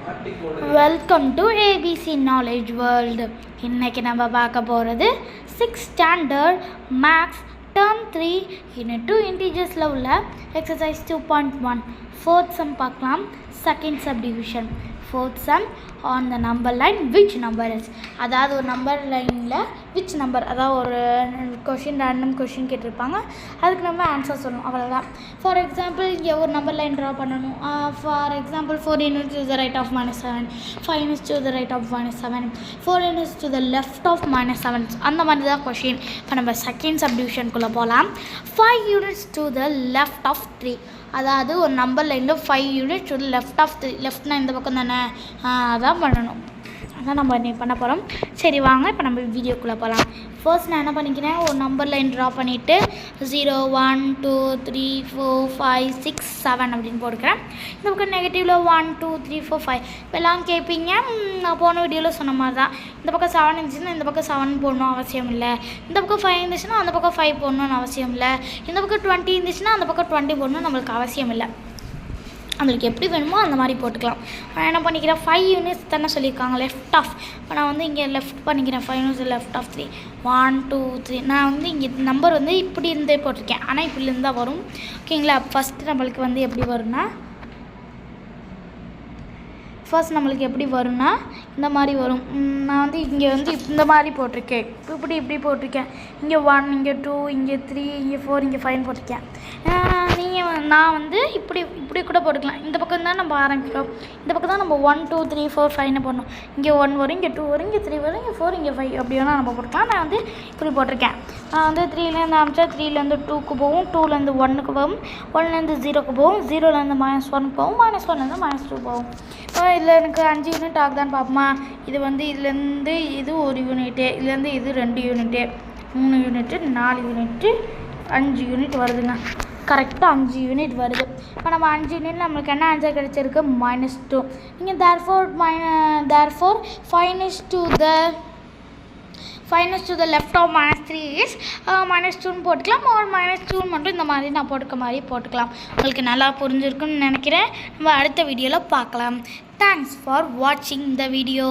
Welcome to ABC knowledge world. இன்றைக்கி நம்ம பார்க்க போகிறது 6th standard maths term 3 unit 2 இன்டீஜர்ஸில் உள்ள எக்ஸசைஸ் 2.1 4th சம் பார்க்கலாம். Second subdivision. 4th sum on the number line which number is, அதாவது ஒரு நம்பர் லைனில் விச் நம்பர், அதாவது ஒரு கொஷின் ரேண்டம் கொஷின் கேட்டிருப்பாங்க, அதுக்கு நம்ம ஆன்சர் சொல்லணும், அவ்வளோதான். ஃபார் எக்ஸாம்பிள் இங்கே ஒரு நம்பர் லைன் ட்ரா பண்ணணும். For example 4 units to the right of -7, 5 units to the right of -7, 4 units to the left of -7, அந்த மாதிரி தான் கொஷின். இப்போ நம்ம செகண்ட் சப்டிவிஷனுக்குள்ளே போகலாம். 5 units to the left of 3, அதாவது ஒரு நம்பர் லைனில் 5 units to the left of 3, லெஃப்ட்னா இந்த பக்கம் தானே, அதான் பண்ணணும், அதான் நம்ம இன்னைக்கு பண்ண போகிறோம். சரி வாங்க இப்போ நம்ம வீடியோக்குள்ளே போகலாம். ஃபர்ஸ்ட் நான் என்ன பண்ணிக்கிறேன், ஒரு நம்பர் லைன் ட்ரா பண்ணிவிட்டு 0 1 2 3 4 5 6 7 அப்படின்னு போட்டுக்கிறேன். இந்த பக்கம் நெகட்டிவில் 1 2 3 4 5. இப்போ எல்லாம் கேட்பீங்க, நான் போன வீடியோவில் சொன்ன மாதிரி தான், இந்த பக்கம் 7 இருந்துச்சுன்னா இந்த பக்கம் 7 போடணும் அவசியம் இல்லை, இந்த பக்கம் 5 இருந்துச்சுன்னா அந்த பக்கம் 5 போடணும்னு அவசியம் இல்லை, இந்த பக்கம் 20 இருந்துச்சுன்னா அந்த பக்கம் 20 போடணும்னு நம்மளுக்கு அவசியம் இல்லை. நம்மளுக்கு எப்படி வேணுமோ அந்த மாதிரி போட்டுக்கலாம். நான் என்ன பண்ணிக்கிறேன், 5 units தானே சொல்லியிருக்காங்க லெஃப்ட் ஆஃப். இப்போ நான் வந்து இங்கே லெஃப்ட் பண்ணிக்கிறேன். 5 units லெஃப்ட் ஆஃப் 3 1 2 3. நான் வந்து இங்கே நம்பர் வந்து இப்படி இருந்தே போட்டிருக்கேன், ஆனால் இப்படி இருந்தால் வரும். ஓகேங்களா. ஃபஸ்ட்டு நம்மளுக்கு வந்து எப்படி வரும்னா, இந்த மாதிரி வரும். நான் வந்து இங்கே வந்து இந்த மாதிரி போட்டிருக்கேன், இப்படி போட்டிருக்கேன். இங்கே 1 இங்கே 2 இங்கே 3 இங்கே 4 இங்கே 5 போட்டிருக்கேன். நான் வந்து இப்படி கூட போட்டுக்கலாம். இந்த பக்கம் தான் நம்ம ஆரம்பிக்கிறோம், இந்த பக்கம் தான் நம்ம 1 2 3 4 5 போடணும். இங்கே 1 வரும், இங்கே 2 வரும், இங்கே 3 வரும், இங்கே 4 இங்கே 5, அப்படி வேணால் நம்ம போட்டுக்கலாம். நான் வந்து இப்படி போட்டிருக்கேன். நான் வந்து 3லேருந்து ஆரம்பித்தா 3லேருந்து 2க்கு போகும், 2லேருந்து 1க்கு போகும், 1லேருந்து 0க்கு போகும், 0லேருந்து -1க்கு போகும், -1லேருந்து -2 போகும். இதில் எனக்கு 5 யூனிட் ஆகுதான்னு பார்ப்போமா. இது வந்து இதுலேருந்து இது 1 யூனிட்டு, இதுலேருந்து இது 2 யூனிட்டு, 3 யூனிட்டு, 4 யூனிட்டு, 5 யூனிட் வருதுங்க. கரெக்டாக 5 யூனிட் வருது. இப்போ நம்ம 5 யூனிட் நம்மளுக்கு என்ன ஆன்சர் கிடச்சிருக்கு, -2. நீங்கள் therefore 5 units to the left of -3 is -2ன்னு போட்டுக்கலாம். ஒரு -2 மட்டும் இந்த மாதிரி நான் போட்டுக்கலாம். உங்களுக்கு நல்லா புரிஞ்சிருக்குன்னு நினைக்கிறேன். நம்ம அடுத்த வீடியோவில் பார்க்கலாம். தேங்க்ஸ் ஃபார் வாட்சிங் த வீடியோ.